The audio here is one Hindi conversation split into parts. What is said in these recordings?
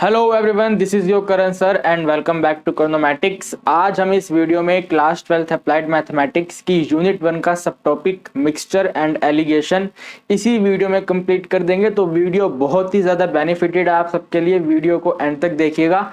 Hello everyone, this is your Karan sir and welcome back to कर्नोमैटिक्स। आज हम इस वीडियो में क्लास 12th अप्लाइड मैथमेटिक्स की यूनिट 1 का सब टॉपिक मिक्सचर एंड एलिगेशन इसी वीडियो में कंप्लीट कर देंगे। तो वीडियो बहुत ही ज़्यादा बेनिफिटेड है आप सबके लिए, वीडियो को एंड तक देखिएगा।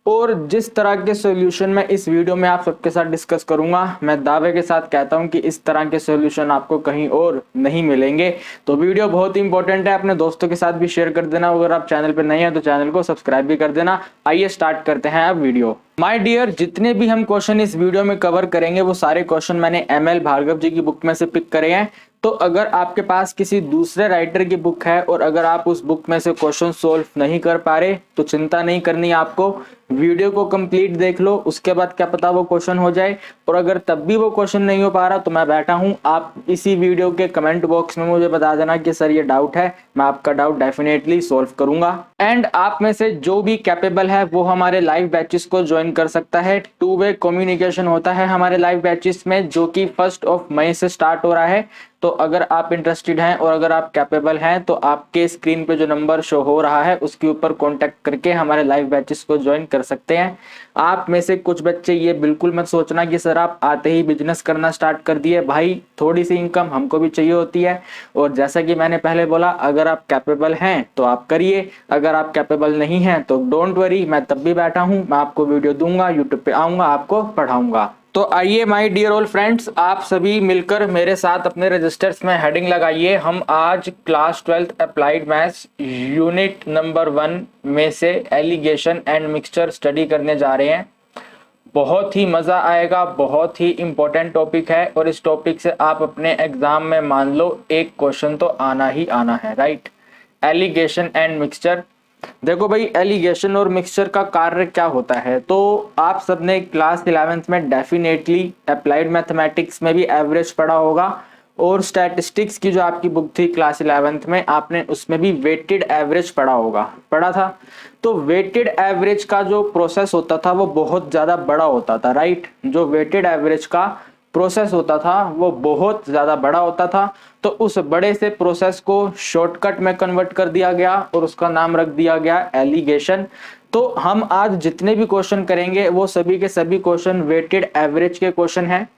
और जिस तरह के सॉल्यूशन मैं इस वीडियो में आप सबके साथ डिस्कस करूंगा, मैं दावे के साथ कहता हूं कि इस तरह के सॉल्यूशन आपको कहीं और नहीं मिलेंगे। तो वीडियो बहुत ही इंपॉर्टेंट है, अपने दोस्तों के साथ भी शेयर कर देना। अगर आप चैनल पर नए हैं तो चैनल को सब्सक्राइब भी कर देना। आइए स्टार्ट करते हैं अब वीडियो। माय डियर, जितने भी हम क्वेश्चन इस वीडियो में कवर करेंगे वो सारे क्वेश्चन मैंने ML भार्गव जी की बुक में से पिक करे हैं। तो अगर आपके पास किसी दूसरे राइटर की बुक है और अगर आप उस बुक में से क्वेश्चन सोल्व नहीं कर पा रहे तो चिंता नहीं करनी आपको, वीडियो को कंप्लीट देख लो, उसके बाद क्या पता वो क्वेश्चन हो जाए। और अगर तब भी वो क्वेश्चन नहीं हो पा रहा तो मैं बैठा हूं, आप इसी वीडियो के कमेंट बॉक्स में मुझे बता देना कि सर ये डाउट है, मैं आपका डाउट डेफिनेटली सोल्व करूंगा। एंड आप में से जो भी कैपेबल है वो हमारे लाइव बैचेस को ज्वाइन कर सकता है। 2 वे कम्युनिकेशन होता है हमारे लाइव बैचेस में, जो कि 1 मई से स्टार्ट हो रहा है। तो अगर आप इंटरेस्टेड हैं और अगर आप कैपेबल हैं तो आपके स्क्रीन पे जो नंबर शो हो रहा है उसके ऊपर कांटेक्ट करके हमारे लाइव बैचेस को ज्वाइन कर सकते हैं। आप में से कुछ बच्चे ये बिल्कुल मत सोचना कि सर आप आते ही बिजनेस करना स्टार्ट कर दिए। भाई, थोड़ी सी इनकम हमको भी चाहिए होती है। और जैसा कि मैंने पहले बोला, अगर आप कैपेबल हैं तो आप करिए, अगर आप कैपेबल नहीं हैं तो डोंट वरी, मैं तब भी बैठा हूं, मैं आपको वीडियो दूंगा, यूट्यूब पे आऊंगा, आपको पढ़ाऊंगा। तो आइए माय डियर ऑल फ्रेंड्स, आप सभी मिलकर मेरे साथ अपने रजिस्टर्स में हेडिंग लगाइए। हम आज class 12th applied maths unit number 1 में से एलिगेशन एंड मिक्सचर स्टडी करने जा रहे हैं। बहुत ही मजा आएगा, बहुत ही इंपॉर्टेंट टॉपिक है और इस टॉपिक से आप अपने एग्जाम में मान लो एक क्वेश्चन तो आना ही आना है, राइट। एलिगेशन एंड मिक्सचर, देखो भाई, एलिगेशन और मिक्सचर का कार्य क्या होता है। तो आप सबने क्लास 11th में डेफिनेटली अप्लाइड मैथमेटिक्स में भी एवरेज पढ़ा होगा और स्टैटिस्टिक्स की जो आपकी बुक थी क्लास 11th में, आपने उसमें भी वेटेड एवरेज पढ़ा था। तो वेटेड एवरेज का जो प्रोसेस होता था वो बहुत ज्यादा बड़ा होता था, राइट। जो वेटेड एवरेज का प्रोसेस होता था वो बहुत ज्यादा बड़ा होता था। तो उस बड़े से प्रोसेस को शॉर्टकट में कन्वर्ट कर दिया गया और उसका नाम रख दिया गया एलिगेशन। तो हम आज जितने भी क्वेश्चन करेंगे वो सभी के सभी क्वेश्चन वेटेड एवरेज के क्वेश्चन हैं,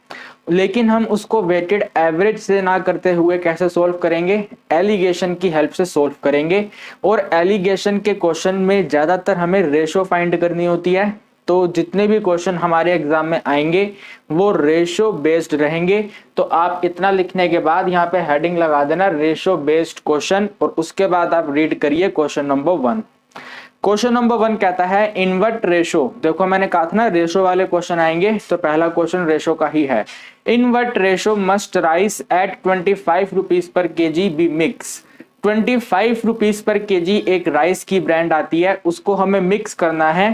लेकिन हम उसको वेटेड एवरेज से ना करते हुए कैसे सोल्व करेंगे, एलिगेशन की हेल्प से सोल्व करेंगे। और एलिगेशन के क्वेश्चन में ज्यादातर हमें रेशो फाइंड करनी होती है। तो जितने भी क्वेश्चन हमारे एग्जाम में आएंगे वो रेशो बेस्ड रहेंगे। तो आप इतना लिखने के बाद यहाँ पे हेडिंग लगा देना रेशो बेस्ड क्वेश्चन, और उसके बाद आप रीड करिए क्वेश्चन नंबर 1। क्वेश्चन नंबर 1 कहता है इनवर्ट रेशो। देखो मैंने कहा था ना रेशो वाले क्वेश्चन आएंगे, तो पहला क्वेश्चन रेशो का ही है। In what ratio must rice at 25 rupees per kg be mix. 25 rupees per kg एक राइस की ब्रांड आती है, उसको हमें मिक्स करना है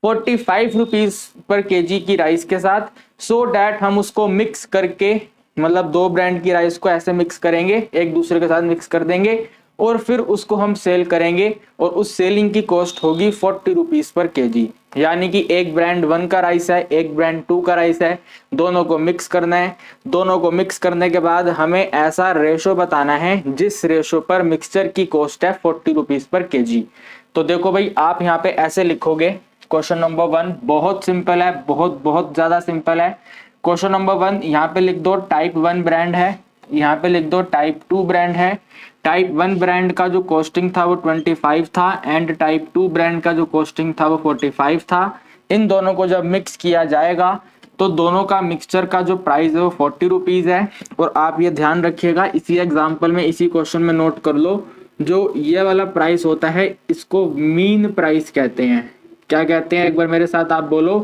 45 रुपीज पर केजी की राइस के साथ। सो डैट हम उसको मिक्स करके, मतलब 2 ब्रांड की राइस को ऐसे मिक्स करेंगे, एक दूसरे के साथ मिक्स कर देंगे और फिर उसको हम सेल करेंगे और उस सेलिंग की कॉस्ट होगी 40 रुपीज पर केजी। यानी कि एक ब्रांड 1 का राइस है, एक ब्रांड 2 का राइस है, दोनों को मिक्स करना है। दोनों को मिक्स करने के बाद हमें ऐसा रेशो बताना है जिस रेशो पर मिक्सचर की कॉस्ट है 40 रुपीज पर केजी। तो देखो भाई, आप यहाँ पे ऐसे लिखोगे क्वेश्चन नंबर 1, बहुत सिंपल है, बहुत बहुत ज्यादा सिंपल है। क्वेश्चन नंबर 1 यहाँ पे लिख दो टाइप 1 ब्रांड है, यहाँ पे लिख दो टाइप 2 ब्रांड है। टाइप 1 ब्रांड का जो कॉस्टिंग था वो 25 था एंड टाइप 2 ब्रांड का जो कॉस्टिंग था वो 45 था। इन दोनों को जब मिक्स किया जाएगा तो दोनों का मिक्सचर का जो प्राइस है वो 40 रुपीज है। और आप ये ध्यान रखिएगा, इसी एग्जाम्पल में, इसी क्वेश्चन में नोट कर लो, जो ये वाला प्राइस होता है इसको मीन प्राइस कहते हैं। क्या कहते हैं, एक बार मेरे साथ आप बोलो,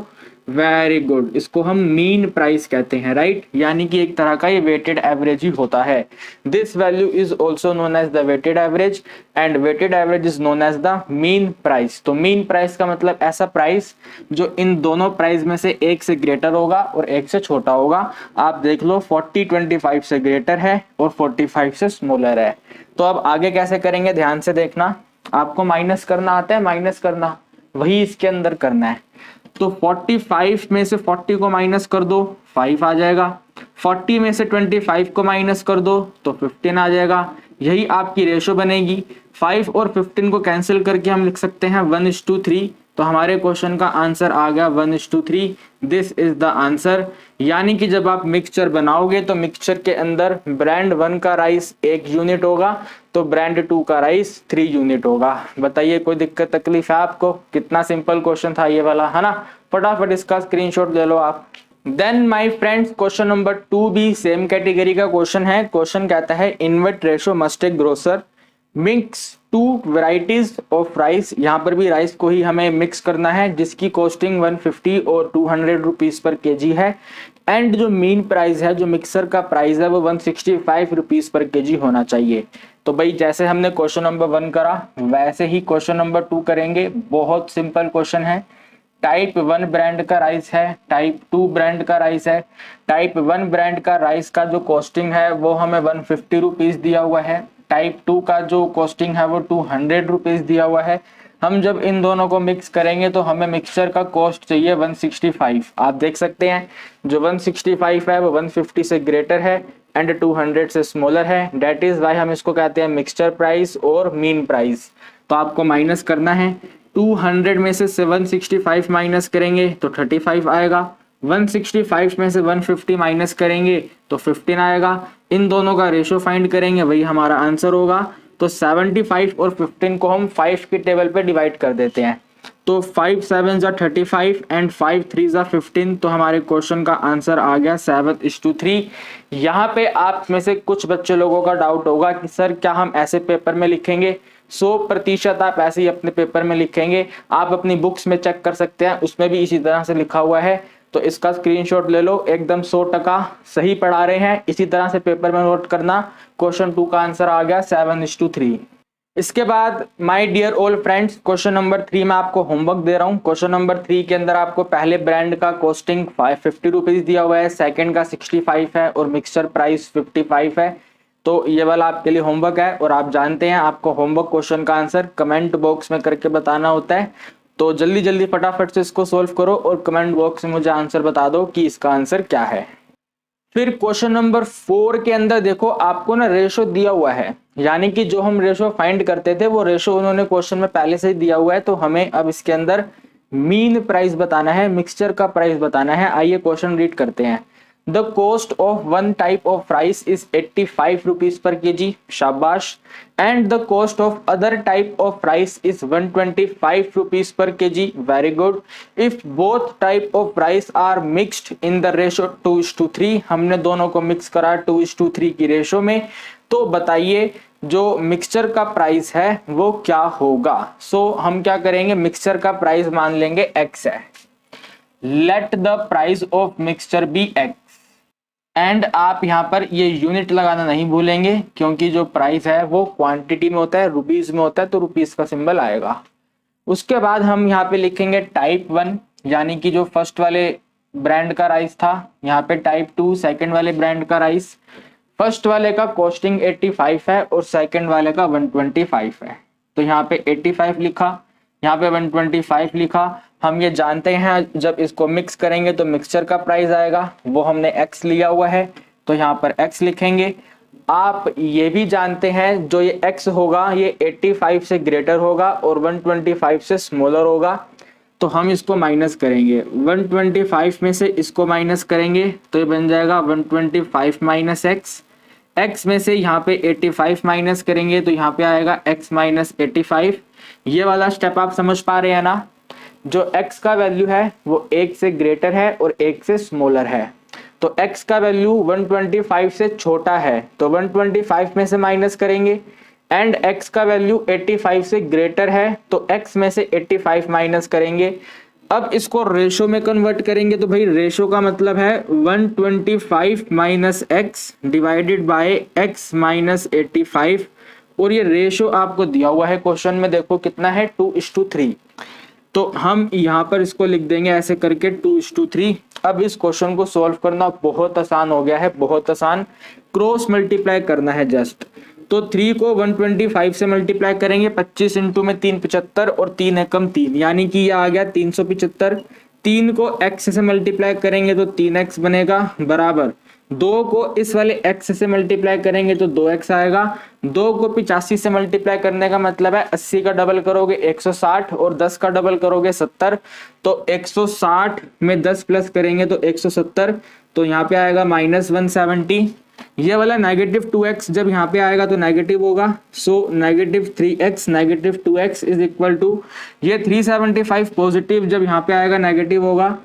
वेरी गुड, इसको हम मीन प्राइस कहते हैं, राइट। यानी कि एक तरह का ये वेटेड एवरेज ही होता है। This value is also known as the weighted average and weighted average is known as the mean price. तो मीन प्राइस का मतलब ऐसा प्राइस जो इन दोनों प्राइस में से एक से ग्रेटर होगा और एक से छोटा होगा। आप देख लो 40 25 से ग्रेटर है और 45 से स्मॉलर है। तो अब आगे कैसे करेंगे, ध्यान से देखना। आपको माइनस करना आता है, माइनस करना, वही इसके अंदर करना है। तो 45 में से 40 को माइनस कर दो 5 आ जाएगा, 40 में से 25 को माइनस कर दो तो 15 आ जाएगा। यही आपकी रेशो बनेगी। 5 और 15 को कैंसिल करके हम लिख सकते हैं 1:3। तो हमारे क्वेश्चन का आंसर आ गया 1:3। This is the answer. यानी कि जब आप मिक्सचर बनाओगे तो मिक्सचर के अंदर ब्रांड 1 का राइस 1 यूनिट होगा तो ब्रांड 2 का राइस 3 यूनिट होगा। बताइए कोई दिक्कत तकलीफ है आपको? कितना सिंपल क्वेश्चन था ये वाला, है ना। फटाफट इसका स्क्रीनशॉट ले लो आप। Then my friends, question number 2 भी सेम कैटेगरी का क्वेश्चन है। क्वेश्चन कहता है in what ratio must a grocer mix 2 varieties of rice. यहाँ पर भी राइस को ही हमें मिक्स करना है जिसकी कॉस्टिंग 150 और 200 रुपीज पर केजी है। एंड जो मीन प्राइस है, जो मिक्सर का प्राइस है, वो 165 रुपीज पर केजी होना चाहिए। तो भाई जैसे हमने क्वेश्चन नंबर 1 करा वैसे ही क्वेश्चन नंबर 2 करेंगे। बहुत सिंपल क्वेश्चन है। टाइप 1 ब्रांड का राइस है, टाइप 2 ब्रांड का राइस है। टाइप 1 ब्रांड का राइस का जो कॉस्टिंग है वो हमें 150 रुपीज दिया हुआ है। टाइप 2 का जो कॉस्टिंग है वो 200 रुपीज दिया हुआ है। हम जब इन दोनों को मिक्स करेंगे तो हमें मिक्सचर का कॉस्ट चाहिए 165। आप देख सकते हैं जो 165 है वो 150 से ग्रेटर है एंड 200 से स्मॉलर है। डेट इज वाई हम इसको कहते हैं मिक्सचर प्राइस और मीन प्राइस। तो आपको माइनस करना है। 200 में से 165 माइनस करेंगे तो 35 आएगा। 165 में से 150 माइनस करेंगे तो 15 आएगा। इन दोनों का रेशो फाइंड करेंगे, वही हमारा आंसर होगा। तो 75 और 15 को हम 5 के टेबल पे डिवाइड कर देते हैं। तो 5 7 जा 35 एंड 5 3 जा 15। तो हमारे क्वेश्चन का आंसर आ गया 7:3। यहाँ पे आप में से कुछ बच्चे लोगों का डाउट होगा कि सर क्या हम ऐसे पेपर में लिखेंगे? 100% आप ऐसे ही अपने पेपर में लिखेंगे। आप अपनी बुक्स में चेक कर सकते हैं, उसमें भी इसी तरह से लिखा हुआ है। तो इसका स्क्रीनशॉट ले लो, एकदम 100% सही पढ़ा रहे हैं। इसी तरह से पेपर में नोट करना। क्वेश्चन 2 का आंसर आ गया 7:3। इसके बाद my dear all friends, question number 3 में आपको होमवर्क दे रहा हूँ। क्वेश्चन नंबर 3 के अंदर आपको पहले ब्रांड का कॉस्टिंग 50 रुपीज दिया हुआ है, सेकंड का 65 है और मिक्सचर प्राइस 55 है। तो ये वाला आपके लिए होमवर्क है और आप जानते हैं आपको होमवर्क क्वेश्चन का आंसर कमेंट बॉक्स में करके बताना होता है। तो जल्दी जल्दी फटाफट से इसको सोल्व करो और कमेंट बॉक्स में मुझे आंसर बता दो कि इसका आंसर क्या है। फिर क्वेश्चन नंबर 4 के अंदर देखो आपको ना रेशो दिया हुआ है, यानी कि जो हम रेशो फाइंड करते थे वो रेशो उन्होंने क्वेश्चन में पहले से ही दिया हुआ है। तो हमें अब इसके अंदर मीन प्राइस बताना है, मिक्सचर का प्राइस बताना है। आइए क्वेश्चन रीड करते हैं। The cost of one type of rice is 85 rupees per KG, शाबाश। And the cost of other type of rice is 125 rupees per KG, very good. If both type of rice are mixed in the ratio 2:3, हमने दोनों को मिक्स करा 2:3 की रेशो में। तो बताइए जो मिक्सचर का प्राइस है वो क्या होगा। सो हम क्या करेंगे, मिक्सचर का प्राइस मान लेंगे x है। Let the price of mixture be x। And आप यहाँ पर ये यूनिट लगाना नहीं भूलेंगे क्योंकि जो प्राइस है वो क्वांटिटी में होता है, रुपीज में होता है, तो रुपीज का सिंबल आएगा। उसके बाद हम यहाँ पे लिखेंगे टाइप 1, यानी कि जो फर्स्ट वाले ब्रांड का राइस था। यहाँ पे टाइप 2 सेकंड वाले ब्रांड का राइस। फर्स्ट वाले का कॉस्टिंग 85 है और सेकंड वाले का 125 है। तो यहाँ पे 85 लिखा, यहाँ पे 125 लिखा। हम ये जानते हैं जब इसको मिक्स करेंगे तो मिक्सचर का प्राइस आएगा, वो हमने x लिया हुआ है तो यहाँ पर x लिखेंगे। आप ये भी जानते हैं जो ये x होगा ये 85 से ग्रेटर होगा और 125 से स्मॉलर होगा। तो हम इसको माइनस करेंगे, 125 में से इसको माइनस करेंगे तो ये बन जाएगा 125 माइनस x। x में से यहाँ पे 85 माइनस करेंगे तो यहाँ पे आएगा x माइनस 85। ये वाला स्टेप आप समझ पा रहे हैं ना। जो x का वैल्यू है वो 1 से ग्रेटर है और 1 से स्मॉलर है। तो x का वैल्यू 125 से छोटा है तो 125 में से माइनस करेंगे। एंड x का वैल्यू 85 से ग्रेटर है तो x में से 85 माइनस करेंगे। अब इसको रेशो में कन्वर्ट करेंगे तो भाई रेशो का मतलब है 125 minus x divided by x minus 85। और ये रेशो आपको दिया हुआ है क्वेश्चन में, देखो कितना है 2:3। तो हम यहाँ पर इसको लिख देंगे ऐसे करके 2:3। अब इस क्वेश्चन को सॉल्व करना बहुत आसान हो गया है, बहुत आसान। क्रॉस मल्टीप्लाई करना है जस्ट। तो 3 को 125 से मल्टीप्लाई करेंगे, 25 इंटू में 3 75 और 3 एकम 3, यानी कि ये आ गया 375। 3 को x से मल्टीप्लाई करेंगे तो 3x बनेगा, बराबर 2 को इस वाले x से मल्टीप्लाई करेंगे तो 2x आएगा। 2 को 85 से मल्टीप्लाई करने का मतलब है 80 का डबल करोगे 160 और 10 का डबल करोगे 70, तो 160 में 10 प्लस करेंगे तो 170, तो यहाँ पे आएगा -170। ये वाला -2x जब यहाँ पे आएगा तो नेगेटिव होगा, सो -3x -2x is equal to ये 375 पॉजिटिव जब यहाँ पे आएगा नेगेटिव होगा,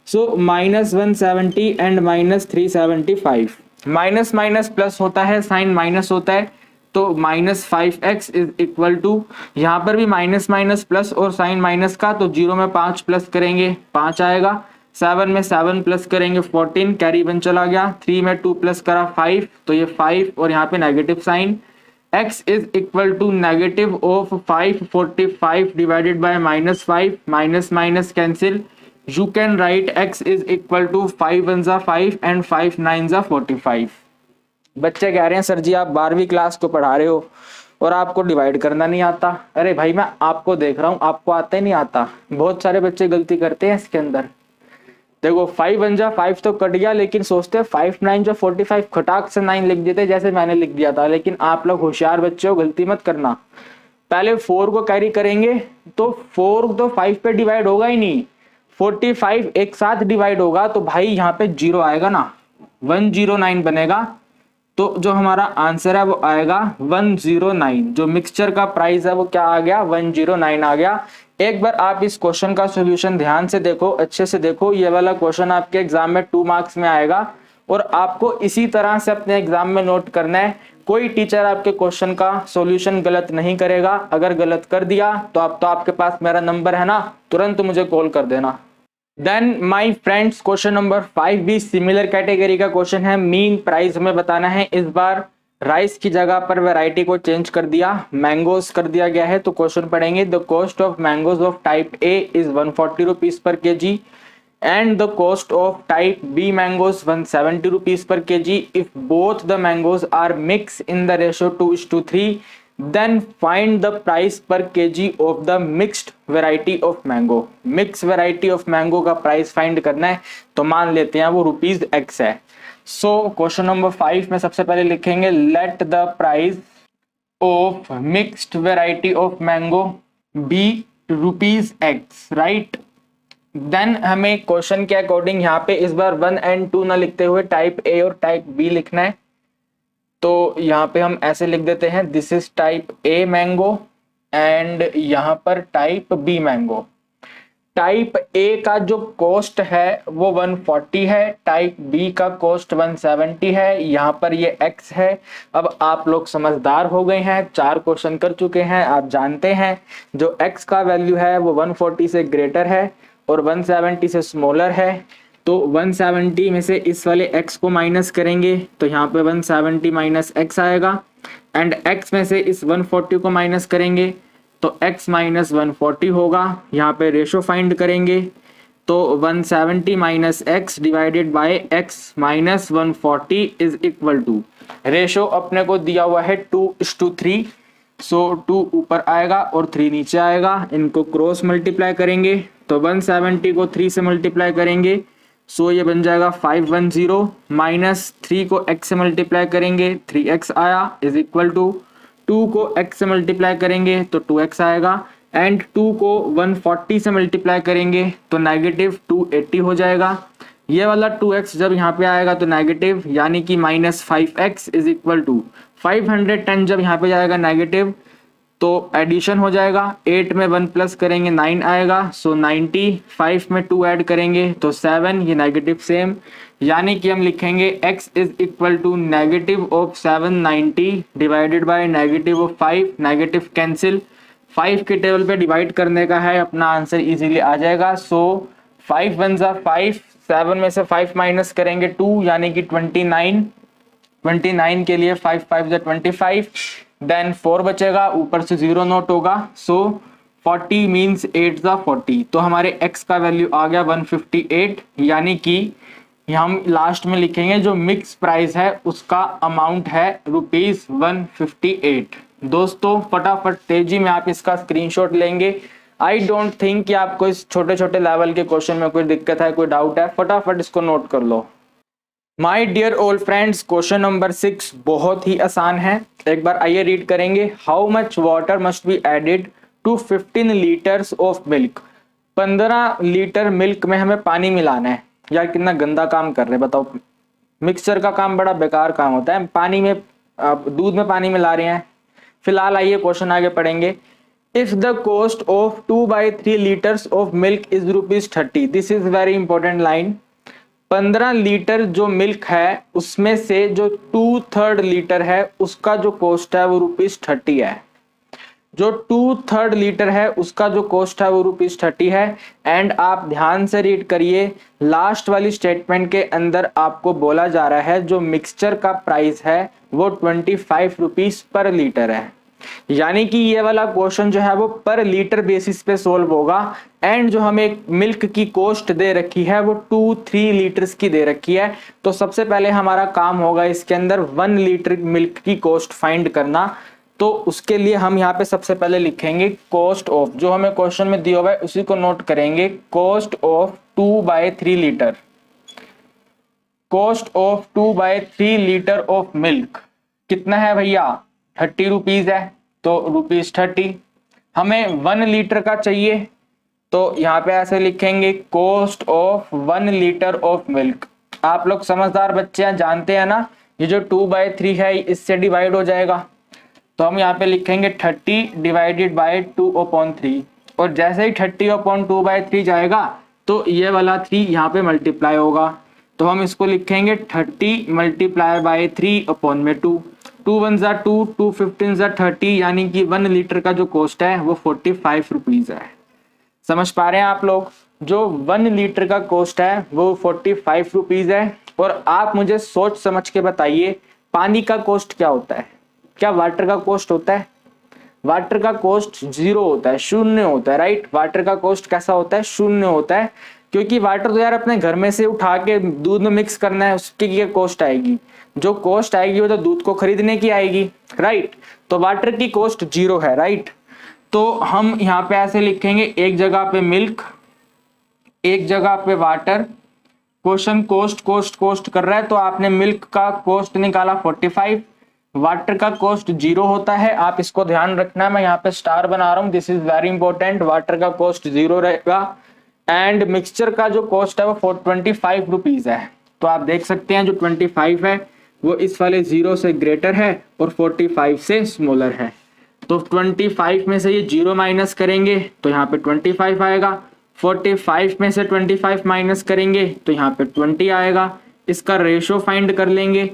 सो -170 एंड -375। माइनस माइनस प्लस होता है, साइन माइनस होता है, तो -5x इज इक्वल टू यहाँ पर भी माइनस माइनस प्लस और साइन माइनस का, तो 0 में 5 प्लस करेंगे 5 आएगा, 7 में 7 प्लस करेंगे 14, कैरी 1 चला गया, 3 में 2 प्लस करा 5, तो ये 5 और यहाँ पे negative sign. x is equal to negative of 545 divided by -5, minus minus cancel, you can write x is equal to 5 1 जा 5 एंड 5 9 जा 45। बच्चे कह रहे हैं सर जी आप 12वीं क्लास को पढ़ा रहे हो और आपको डिवाइड करना नहीं आता। अरे भाई मैं आपको देख रहा हूँ, आपको आता ही नहीं आता। बहुत सारे बच्चे गलती करते हैं इसके अंदर। देखो 5 1 जा 5 तो कट गया, लेकिन सोचते 5 9 जा 45, खटाक से 9 लिख देते जैसे मैंने लिख दिया था। लेकिन आप लोग होशियार बच्चे हो, गलती मत करना। पहले 4 को कैरी करेंगे तो 4 तो 5 पे डिवाइड होगा ही नहीं, 45 एक साथ डिवाइड होगा, तो भाई यहाँ पे 0 आएगा ना, 109 बनेगा। तो जो हमारा आंसर है वो आएगा 109। जो मिक्सचर का प्राइस है वो क्या आ गया, 109 आ गया। एक बार आप इस क्वेश्चन का सॉल्यूशन ध्यान से देखो, अच्छे से देखो। ये वाला क्वेश्चन आपके एग्जाम में 2 मार्क्स में आएगा और आपको इसी तरह से अपने एग्जाम में नोट करना है। कोई टीचर आपके क्वेश्चन का सॉल्यूशन गलत नहीं करेगा। अगर गलत कर दिया तो आपके पास मेरा नंबर है ना, तुरंत मुझे कॉल कर देना। Then my friends, question number 5 भी सिमिलर कैटेगरी का क्वेश्चन है। मीन प्राइस हमें बताना है। इस बार राइस की जगह पर वैरायटी को चेंज कर दिया, मैंगोज कर दिया गया है। तो क्वेश्चन पढ़ेंगे, the cost of mangoes of type A is 140 rupees per kg and the cost of type B mangoes 170 rupees per kg. If both the mangoes are mix in the ratio 2:3, then find the price per kg of the mixed variety of mango। Mix variety of mango का प्राइस फाइंड करना है, तो मान लेते हैं वो ₹x है। सो क्वेश्चन नंबर 5 में सबसे पहले लिखेंगे let the price of mixed variety of mango be ₹x, right. Then हमें क्वेश्चन के अकॉर्डिंग यहाँ पे इस बार 1 और 2 ना लिखते हुए टाइप ए और टाइप बी लिखना है। तो यहाँ पे हम ऐसे लिख देते हैं, this is type A mango and यहाँ पर type B mango. Type A का जो कॉस्ट है वो 140 है, टाइप बी का कॉस्ट 170 है। यहाँ पर ये x है। अब आप लोग समझदार हो गए हैं, 4 क्वेश्चन कर चुके हैं, आप जानते हैं जो x का वैल्यू है वो 140 से ग्रेटर है और 170 से स्मॉलर है। तो 170 में से इस वाले x को माइनस करेंगे तो यहाँ पे 170 माइनस x आएगा एंड x में से इस 140 को माइनस करेंगे तो x माइनस 140 होगा। यहाँ पे रेशो फाइंड करेंगे तो 170 minus x divided by x minus 140 is equal to, ratio अपने को दिया हुआ है 2:3, सो 2 ऊपर आएगा और 3 नीचे आएगा। इनको क्रॉस मल्टीप्लाई करेंगे तो 170 को 3 से मल्टीप्लाई करेंगे, सो ये बन जाएगा 510 माइनस 3 को x से मल्टीप्लाई करेंगे 3x आया इज इक्वल टू 2 को x से मल्टीप्लाई करेंगे तो 2x आएगा एंड 2 को 140 से मल्टीप्लाई करेंगे तो नेगेटिव 280 हो जाएगा। ये वाला 2x जब यहाँ पे आएगा तो नेगेटिव, यानी कि minus 5x is equal to 510 जब यहाँ पे जाएगा नेगेटिव तो एडिशन हो जाएगा। 8 में 1 प्लस करेंगे 9 आएगा, सो 90, 5 में 2 ऐड करेंगे तो 7, ये नेगेटिव सेम, यानी कि हम लिखेंगे x is equal to negative of 790 divided by negative of 5, negative cancel, 5 के टेबल पे डिवाइड करने का है, अपना आंसर इजीली आ जाएगा। सो 5 1 जा 5, 7 में से 5 माइनस करेंगे 2 यानी कि 29, 29 के लिए 5 5 जा 25, देन 4 बचेगा, ऊपर से 0 नोट होगा, सो 40 मीन्स 8 जा 40। तो हमारे x का वैल्यू आ गया 158, यानी कि हम लास्ट में लिखेंगे जो मिक्स प्राइस है उसका अमाउंट है ₹158। दोस्तों फटाफट तेजी में आप इसका स्क्रीनशॉट लेंगे, आई डोंट थिंक कि आपको इस छोटे छोटे लेवल के क्वेश्चन में कोई दिक्कत है, कोई डाउट है, फटाफट इसको नोट कर लो। My dear old friends, question number 6 बहुत ही आसान है, एक बार आइए रीड करेंगे। How much water must be added to 15 litres of milk. 15 litre milk में हमें पानी मिलाना है। यार कितना गंदा काम कर रहे हैं बताओ। मिक्सचर का काम बड़ा बेकार काम होता है, पानी में दूध में पानी मिला रहे हैं। फिलहाल आइए क्वेश्चन आगे पढ़ेंगे। If the cost of 2/3 litres of milk is ₹30, this is very important line. 15 litre जो मिल्क है उसमें से जो 2/3 लीटर है उसका जो कॉस्ट है वो ₹30 है। जो 2/3 लीटर है उसका जो कॉस्ट है वो ₹30 है। एंड आप ध्यान से रीड करिए, लास्ट वाली स्टेटमेंट के अंदर आपको बोला जा रहा है जो मिक्सचर का प्राइस है वो 25 रुपीज पर लीटर है। यानी कि ये वाला क्वेश्चन जो है वो पर लीटर बेसिस पे सोल्व होगा। एंड जो हमें मिल्क की कॉस्ट दे रखी है वो 2-3 लीटर्स की दे रखी है। तो सबसे पहले हमारा काम होगा इसके अंदर 1 लीटर मिल्क की कॉस्ट फाइंड करना। तो उसके लिए हम यहाँ पे सबसे पहले लिखेंगे कॉस्ट ऑफ, जो हमें क्वेश्चन में दिया हुआ है उसी को नोट करेंगे। Cost of 2/3 litre, cost of 2/3 litre of milk कितना है भैया? 30 रुपीज है, तो ₹30। हमें 1 लीटर का चाहिए, तो यहाँ पे ऐसे लिखेंगे cost of 1 litre of milk. आप लोग समझदार बच्चे हैं, जानते हैं ना ये जो 2/3 है इससे डिवाइड हो जाएगा। तो हम यहाँ पे लिखेंगे 30 डिवाइडेड बाय 2/3, और जैसे ही 30/2/3 जाएगा तो ये वाला 3 यहाँ पे मल्टीप्लाई होगा। तो हम इसको लिखेंगे 30 मल्टीप्लाई बाय 3/2। 2 1 जा 2, 2 15 जा 30, यानी कि 1 लीटर का जो कॉस्ट है वो 45 रुपीज है। समझ पा रहे हैं आप लोग? जो 1 लीटर का कॉस्ट है वो 45 रुपीज है। और आप मुझे सोच समझ के बताइए पानी का कॉस्ट क्या होता है? क्या वाटर का कॉस्ट होता है? वाटर का कॉस्ट 0 होता है, शून्य होता है, राइट। वाटर का कॉस्ट कैसा होता है? शून्य होता है, क्योंकि वाटर तो यार अपने घर में से उठा के दूध में मिक्स करना है, उसकी क्या कॉस्ट आएगी? जो कॉस्ट आएगी वो तो दूध को खरीदने की आएगी, राइट। तो वाटर की कॉस्ट 0 है, राइट। तो हम यहाँ पे ऐसे लिखेंगे, एक जगह पे मिल्क, एक जगह पे water. Question cost cost cost कर रहा है, तो आपने मिल्क का कॉस्ट निकाला 45, वाटर का कॉस्ट 0 होता है। आप इसको ध्यान रखना, मैं यहाँ पे स्टार बना रहा हूँ, this is very important. Water का कॉस्ट 0 रहेगा एंड मिक्सचर का जो कॉस्ट है वो 25 रुपीज है। तो आप देख सकते हैं जो 25 है वो इस वाले 0 से ग्रेटर है और 45 से स्मॉलर है। तो 25 में से ये 0 माइनस करेंगे तो यहाँ पे 25 आएगा। 45 में से 25 माइनस करेंगे तो यहाँ पे 20 आएगा। इसका रेशो फाइंड कर लेंगे,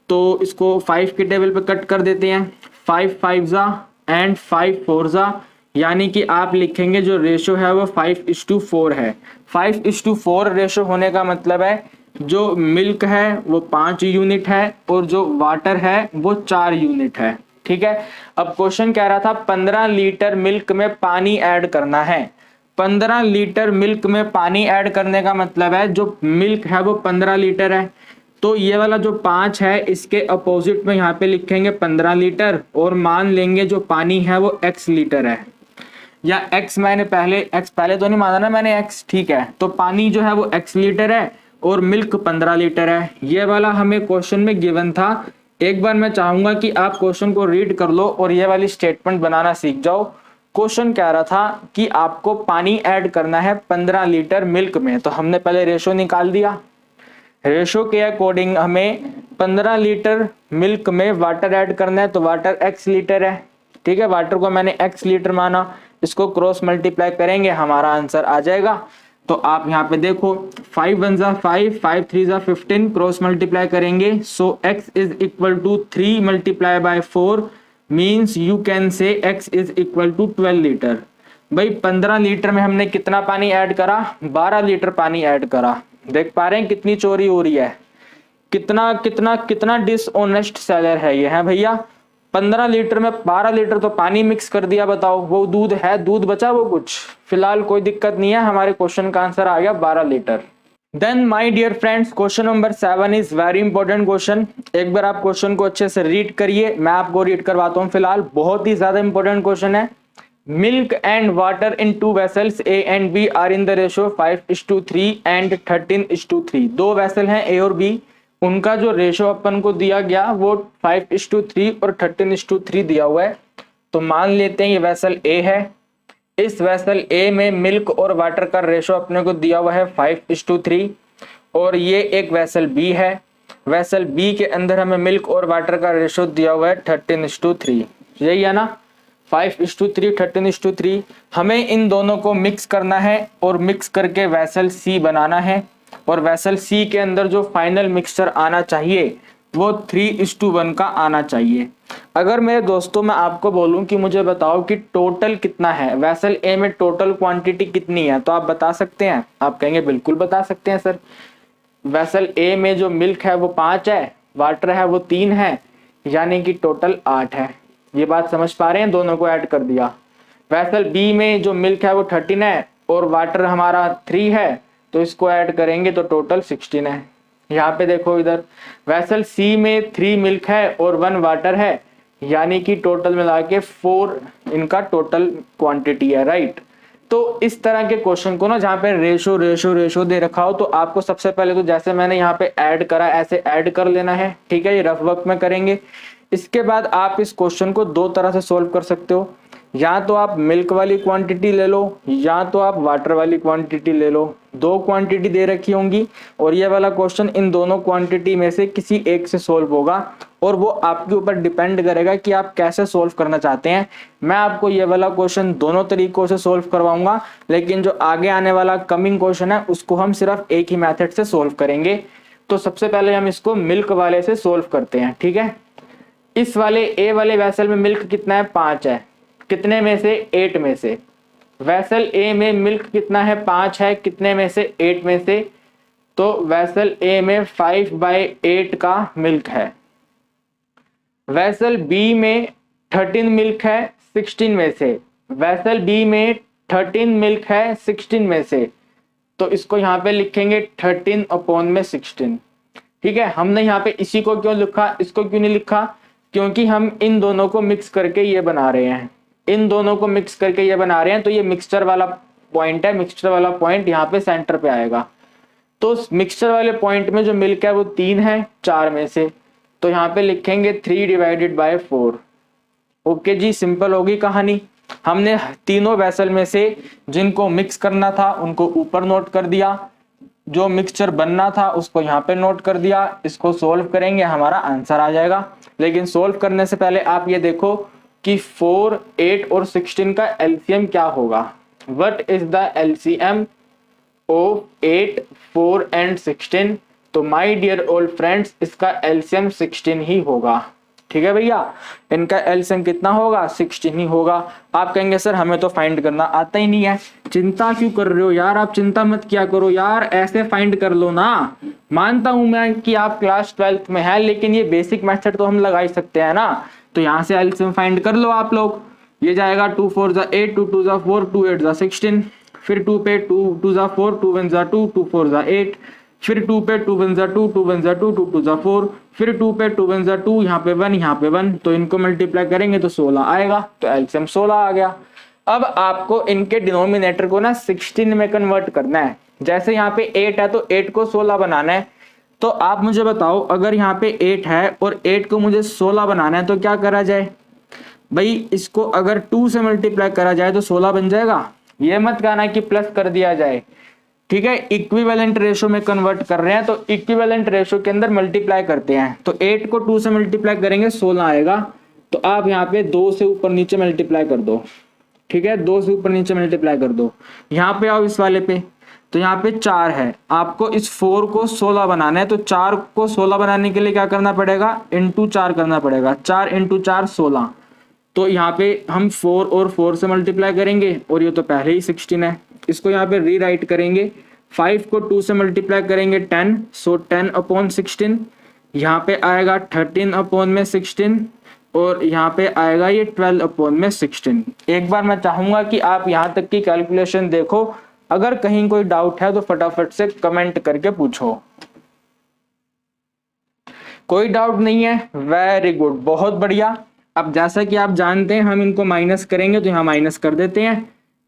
तो इसको 5 के टेबल पे कट कर देते हैं। 5 5 जा एंड 5 4 जा, यानी कि आप लिखेंगे जो रेशो है वो 5:4 है। 5:4 रेशो होने का मतलब है जो मिल्क है वो 5 यूनिट है और जो वाटर है वो 4 यूनिट है, ठीक है। अब क्वेश्चन कह रहा था 15 लीटर मिल्क में पानी ऐड करना है। 15 लीटर मिल्क में पानी ऐड करने का मतलब है जो मिल्क है वो 15 लीटर है, तो ये वाला जो 5 है इसके अपोजिट में यहाँ पे लिखेंगे 15 लीटर और मान लेंगे जो पानी है वो x लीटर है। या x मैंने पहले x पहले तो नहीं माना ना मैंने x, ठीक है। तो पानी जो है वो x लीटर है और मिल्क 15 लीटर है। ये वाला हमें क्वेश्चन में गिवन था। एक बार मैं चाहूंगा कि आप क्वेश्चन को रीड कर लो और ये वाली स्टेटमेंट बनाना सीख जाओ। क्वेश्चन कह रहा था कि आपको पानी ऐड करना है 15 लीटर मिल्क में, तो हमने पहले रेशो निकाल दिया। रेशो के अकॉर्डिंग हमें 15 लीटर मिल्क में वाटर ऐड करना है, तो वाटर x लीटर है, ठीक है। वाटर को मैंने x लीटर माना, इसको क्रॉस मल्टीप्लाई करेंगे हमारा आंसर आ जाएगा। तो आप यहाँ पे देखो 5 1 जा 5, 5 3 जा 15, क्रॉस मल्टीप्लाई करेंगे, so x is equal to 3 multiply by 4 means you can say x is equal to 12 litre. भाई 15 लीटर में हमने कितना पानी ऐड करा? 12 लीटर पानी ऐड करा। देख पा रहे हैं कितनी चोरी हो रही है, कितना कितना कितना डिसऑनेस्ट सेलर है ये, है भैया। 15 लीटर में 12 लीटर तो पानी मिक्स कर दिया, बताओ वो दूध है, दूध बचा वो कुछ? फिलहाल कोई दिक्कत नहीं है, हमारे क्वेश्चन का आंसर आ गया 12 litre. Then my dear friends, question number 7 is very important question. एक बार आप क्वेश्चन को अच्छे से रीड करिए, मैं आपको रीड करवाता हूँ। फिलहाल बहुत ही ज्यादा इंपॉर्टेंट क्वेश्चन है। Milk and water in two vessels A and B are in the ratio 5:3 and 13:3। दो वेसल हैं ए और बी, उनका जो रेशो अपन को दिया गया वो 5:3 और 13:3 दिया हुआ है। तो मान लेते हैं ये वेसल ए है, इस वेसल ए में मिल्क और वाटर का रेशो अपने को दिया हुआ है 5:3, और ये एक वेसल बी है, वेसल बी के अंदर हमें मिल्क और वाटर का रेशो दिया हुआ है 13:3। यही है ना, 5:3 13:3। हमें इन दोनों को मिक्स करना है और मिक्स करके वेसल सी बनाना है, और वेसल सी के अंदर जो फाइनल मिक्सचर आना चाहिए वो 3:1 का आना चाहिए। अगर मेरे दोस्तों मैं आपको बोलूं कि मुझे बताओ कि टोटल कितना है, वेसल ए में टोटल क्वांटिटी कितनी है, तो आप बता सकते हैं? आप कहेंगे बिल्कुल बता सकते हैं सर। वेसल ए में जो मिल्क है वो 5 है, वाटर है वो 3 है, यानी कि टोटल 8 है। ये बात समझ पा रहे हैं? दोनों को ऐड कर दिया। वेसल बी में जो मिल्क है वो 13 है और वाटर हमारा 3 है, तो इसको ऐड करेंगे तो टोटल 16 है। यहाँ पे देखो इधर वेसल सी में 3 मिल्क है और 1 वाटर है, यानी कि टोटल मिला के 4 इनका टोटल क्वांटिटी है, राइट। तो इस तरह के क्वेश्चन को ना जहाँ पे रेशो रेशो रेशो दे रखा हो, तो आपको सबसे पहले तो जैसे मैंने यहाँ पे ऐड करा ऐसे ऐड कर लेना है, ठीक है। ये रफ वर्क में करेंगे। इसके बाद आप इस क्वेश्चन को दो तरह से सोल्व कर सकते हो, या तो आप मिल्क वाली क्वांटिटी ले लो या तो आप वाटर वाली क्वांटिटी ले लो। दो क्वांटिटी दे रखी होंगी और ये वाला क्वेश्चन इन दोनों क्वांटिटी में से किसी एक से सोल्व होगा, और वो आपके ऊपर डिपेंड करेगा कि आप कैसे सोल्व करना चाहते हैं। मैं आपको ये वाला क्वेश्चन दोनों तरीकों से सोल्व करवाऊंगा, लेकिन जो आगे आने वाला कमिंग क्वेश्चन है उसको हम सिर्फ एक ही मेथड से सोल्व करेंगे। तो सबसे पहले हम इसको मिल्क वाले से सोल्व करते हैं, ठीक है। इस वाले ए वाले वेसल में मिल्क कितना है? 5 है। कितने में से? 8 में से। वेसल ए में मिल्क कितना है? 5 है। कितने में से? 8 में से। तो वेसल ए में 5/8 का मिल्क है। वेसल बी में 13 मिल्क है 16 में से। वेसल बी में 13 मिल्क है 16 में से, तो इसको यहाँ पे लिखेंगे 13/16, ठीक है। हमने यहाँ पे इसी को क्यों लिखा, इसको क्यों नहीं लिखा? क्योंकि हम इन दोनों को मिक्स करके ये बना रहे हैं, इन दोनों को मिक्स करके ये बना रहे हैं। तो ये मिक्सचर वाला पॉइंट है, मिक्सचर वाला पॉइंट यहाँ पे सेंटर पे आएगा। तो मिक्सचर वाले पॉइंट में जो मिल्क है वो 3 है 4 में से, तो यहाँ पे लिखेंगे 3/4। ओके जी, सिंपल होगी कहानी। हमने तीनों वेसल में से जिनको मिक्स करना था उनको ऊपर नोट कर दिया, जो मिक्सचर बनना था उसको यहाँ पे नोट कर दिया। इसको सोल्व करेंगे, हमारा आंसर आ जाएगा। लेकिन सोल्व करने से पहले आप ये देखो कि 4, 8 और 16 का एलसीएम क्या होगा। What is the LCM of 8, 4 and 16? तो माय डियर ओल्ड फ्रेंड्स, इसका एलसीएम 16 ही होगा, ठीक है भैया। इनका एलसीएम कितना होगा? 16 ही होगा। आप कहेंगे सर हमें तो फाइंड करना आता ही नहीं है। चिंता क्यों कर रहे हो यार, आप चिंता मत किया करो यार, ऐसे फाइंड कर लो ना। मानता हूं मैं कि आप क्लास 12th में है, लेकिन ये बेसिक मेथड तो हम लगा ही सकते हैं ना। तो यहाँ से एलसीएम फाइंड कर लो आप लोग। ये जाएगा 2 4 8, 2 2 4, 2 8 16, फिर 2 पे 2 2 4, 2 1 2, 2 4 8, फिर 2 पे 2 1 2, 2 1 2, 2 2 4, फिर 2 पे 2 1 2, यहाँ पे 1, यहाँ पे 1, तो इनको मल्टीप्लाई करेंगे तो 16 आएगा। तो एलसीएम 16 आ गया। अब आपको इनके डिनोमिनेटर को ना 16 में कन्वर्ट करना है। जैसे यहाँ पे 8 है तो 8 को 16 बनाना है। तो आप मुझे बताओ, अगर यहाँ पे 8 है और 8 को मुझे 16 बनाना है तो क्या करा जाए भाई? इसको अगर 2 से मल्टीप्लाई करा जाए तो 16 बन जाएगा। ये मत कहना कि प्लस कर दिया जाए, ठीक है। इक्विवेलेंट रेशो में कन्वर्ट कर रहे हैं तो इक्विवेलेंट रेशो के अंदर मल्टीप्लाई करते हैं। तो 8 को 2 से मल्टीप्लाई करेंगे 16 आएगा। तो आप यहाँ पे 2 से ऊपर नीचे मल्टीप्लाई कर दो, ठीक है। 2 से ऊपर नीचे मल्टीप्लाई कर दो। यहाँ पे आओ इस वाले पे, तो यहाँ पे 4 है। आपको इस 4 को 16 बनाना है, तो 4 को 16 बनाने के लिए क्या करना पड़ेगा? इंटू 4 करना पड़ेगा। 4 इंटू 4 16। तो यहाँ पे हम 4 और 4 से मल्टीप्लाई करेंगे, और ये तो पहले ही 16 है। इसको यहाँ पे रीराइट करेंगे। 5 को 2 से मल्टीप्लाई करेंगे 10, सो 10/16। यहाँ पे आएगा 13/16, और यहाँ पे आएगा ये 12/16। एक बार मैं चाहूंगा कि आप यहाँ तक की कैलकुलेशन देखो। अगर कहीं कोई डाउट है तो फटाफट से कमेंट करके पूछो। कोई डाउट नहीं है? वेरी गुड, बहुत बढ़िया। अब जैसा कि आप जानते हैं हम इनको माइनस करेंगे तो यहाँ माइनस कर देते हैं।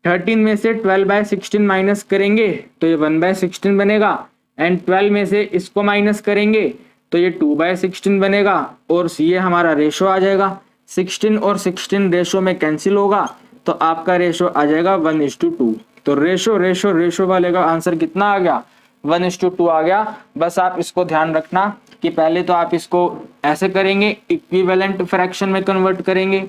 13 में से 12/16 माइनस करेंगे तो ये 1/16 बनेगा, एंड 12 में से इसको माइनस करेंगे तो ये 2/16 बनेगा, और ये हमारा रेशो आ जाएगा। 16 और 16 रेशो में कैंसिल होगा तो आपका रेशो आ जाएगा 1:2। तो रेशो रेशो रेशो वाले का आंसर कितना आ गया? 1:2 आ गया। बस आप इसको ध्यान रखना कि पहले तो आप इसको ऐसे करेंगे, इक्विवेलेंट फ्रैक्शन में कन्वर्ट करेंगे।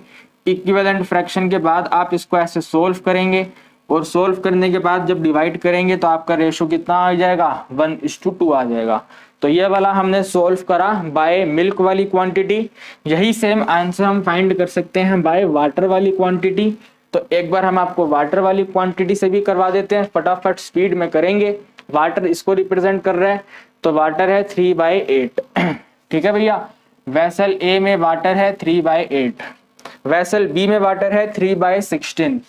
इक्विवेलेंट फ्रैक्शन के बाद आप इसको ऐसे सोल्व करेंगे, और सोल्व करने के बाद जब डिवाइड करेंगे तो आपका रेशो कितना आ जाएगा? 1:2 आ जाएगा। तो ये वाला हमने सोल्व करा बाय मिल्क वाली क्वांटिटी। यही सेम आंसर हम फाइंड कर सकते हैं बाय वाटर वाली क्वांटिटी। तो एक बार हम आपको वाटर वाली क्वांटिटी से भी करवा देते हैं, फटाफट स्पीड में करेंगे। वाटर इसको रिप्रेजेंट कर रहा है, तो वाटर है 3/8। ठीक है भैया, वेसल ए में वाटर है 3/8, वेसल बी में वाटर है 3/16,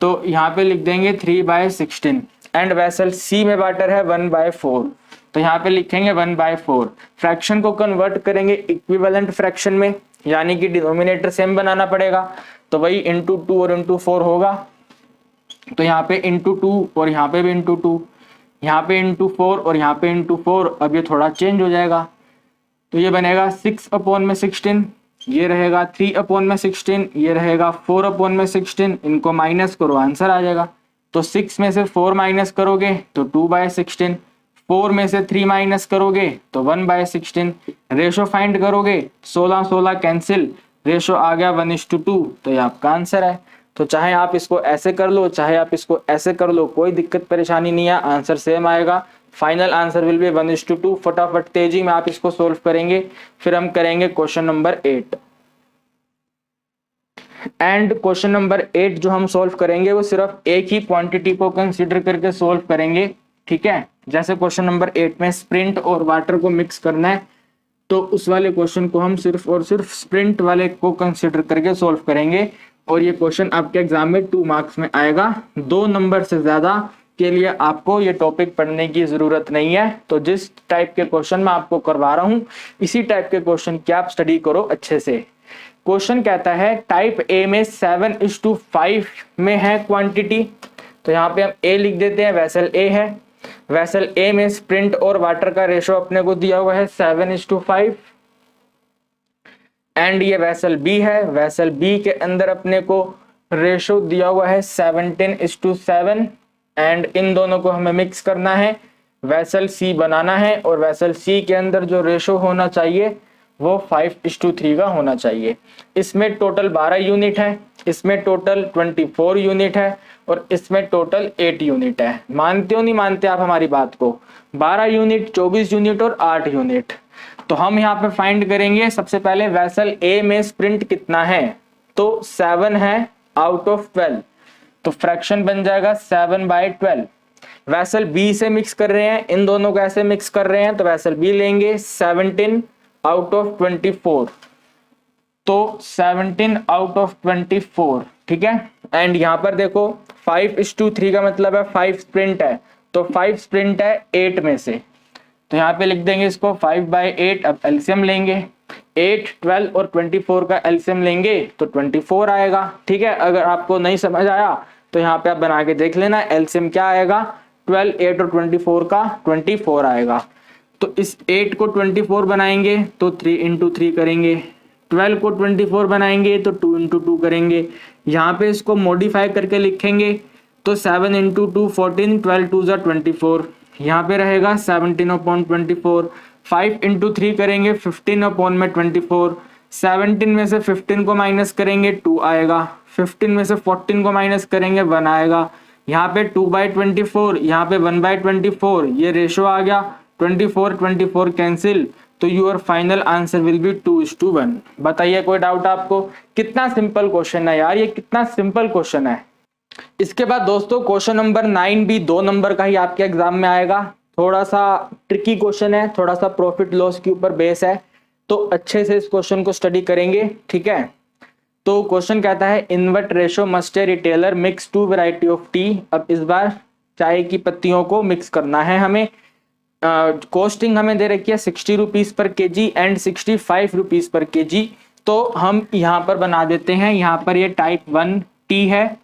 तो यहाँ पे लिख देंगे 3/16, एंड वेसल सी में वाटर है 1/4, तो यहाँ पे लिखेंगे 1/4। फ्रैक्शन को कन्वर्ट करेंगे इक्विवेलेंट फ्रैक्शन में, यानी कि डिनोमिनेटर सेम बनाना पड़ेगा, तो वही इंटू 2 और इंटू 4 होगा। तो यहाँ पे इंटू 2 और यहाँ पे भी इंटू 2, यहाँ पे इंटू 4 और यहाँ पे इंटू 4। अब ये थोड़ा चेंज हो जाएगा, तो ये बनेगा 6/16, ये रहेगा 3/16, ये रहेगा 4/16। इनको माइनस करो, आंसर आ जाएगा। तो 6 में से 4 माइनस करोगे तो 2/16, 4 में से 3 माइनस करोगे तो 1/16। रेशो फाइंड करोगे, 16 कैंसिल, रेशो आ गया 1:2, तो ये आपका आंसर है। तो चाहे आप इसको ऐसे कर लो, चाहे आप इसको ऐसे कर लो, कोई दिक्कत परेशानी नहीं है, आंसर सेम आएगा। Final answer will be 1:2। फटाफट तेजी में आप इसको सोल्व करेंगे, फिर हम करेंगे question number 8। And question number 8 जो हम सोल्व करेंगे वो सिर्फ एक ही क्वांटिटी को कंसीडर करके सोल्व करेंगे। ठीक है, जैसे क्वेश्चन नंबर 8 में स्प्रिंट और वाटर को मिक्स करना है, तो उस वाले क्वेश्चन को हम सिर्फ और सिर्फ स्प्रिंट वाले को कंसीडर करके सोल्व करेंगे। और ये क्वेश्चन आपके एग्जाम में 2 मार्क्स में आएगा। 2 नंबर से ज्यादा के लिए आपको ये टॉपिक पढ़ने की जरूरत नहीं है। तो जिस टाइप के क्वेश्चन मैं आपको करवा रहा हूँ, इसी टाइप के क्वेश्चन की आप स्टडी करो अच्छे से। क्वेश्चन कहता है टाइप ए में 7:5 में है क्वांटिटी, तो यहाँ पे हम ए लिख देते हैं, वेसल ए है। वेसल ए में स्प्रिंट और वाटर का रेशो अपने को दिया हुआ है 7:5, एंड ये वेसल बी है। वेसल बी के अंदर अपने को रेशो दिया हुआ है 17:7, एंड इन दोनों को हमें मिक्स करना है, वेसल सी बनाना है, और वेसल सी के अंदर जो रेशो होना चाहिए वो 5:3 का होना चाहिए। इसमें टोटल 12 यूनिट है, इसमें टोटल 24 यूनिट है, और इसमें टोटल 8 यूनिट है। मानते हो नहीं मानते आप हमारी बात को? 12 यूनिट, 24 यूनिट और 8 यूनिट। तो हम यहाँ पे फाइंड करेंगे सबसे पहले वेसल ए में स्प्रिंट कितना है, तो 7 है आउट ऑफ 12, तो फ्रैक्शन बन जाएगा 7/12। वेसल बी से मिक्स कर रहे हैं, इन दोनों को ऐसे मिक्स कर रहे हैं, तो वेसल बी लेंगे 17 आउट ऑफ 24, तो 17 आउट ऑफ 24। ठीक है, एंड यहाँ पर देखो 5:3 का मतलब है 5 स्प्रिंट है, तो 5 स्प्रिंट है 8 में से, तो यहाँ पे लिख देंगे इसको 5/8। अब एलसीएम लेंगे, 8, 12 और 24 का एलसीएम लेंगे तो 24 आएगा। ठीक है, अगर आपको नहीं समझ आया तो यहाँ पे आप बना के देख लेना, एलसीएम क्या आएगा, 12, 8 और 24 का 24 आएगा। तो इस 8 को 24 बनाएंगे तो 3 × 3 करेंगे, 12 को 24 बनाएंगे तो 2 × 2 करेंगे। यहाँ पे इसको मॉडिफाई करके लिखेंगे तो 7 × 2 14, 12 2 = 24, यहाँ पे रहेगा 17/24। 5 × 3 करेंगे 15/24, 17 में से 15 को माइनस करेंगे 2 आएगा, 15 में से 14 को माइनस करेंगे 1 आएगा, यहाँ पे 2/24, यहाँ पे 1/24, ये रेशो आ गया, 24 कैंसिल, तो your final answer will be 2:1। बताइए कोई डाउट आपको? कितना सिंपल क्वेश्चन है यार, ये कितना सिंपल क्वेश्चन है। इसके बाद दोस्तों क्वेश्चन नंबर 9 भी 2 नंबर का ही आपके एग्जाम में आएगा। थोड़ा सा ट्रिकी क्वेश्चन है, थोड़ा सा प्रॉफिट लॉस के ऊपर बेस है, तो अच्छे से इस क्वेश्चन को स्टडी करेंगे। ठीक है, तो क्वेश्चन कहता है in what ratio must A retailer mix 2 variety of T. अब इस बार चाय की पत्तियों को मिक्स करना है हमें। कॉस्टिंग हमें दे रखी है 60 rupees per kg and 65 rupees per KG. तो हम यहाँ पर बना देते हैं, यहाँ पर ये टाइप 1 टी है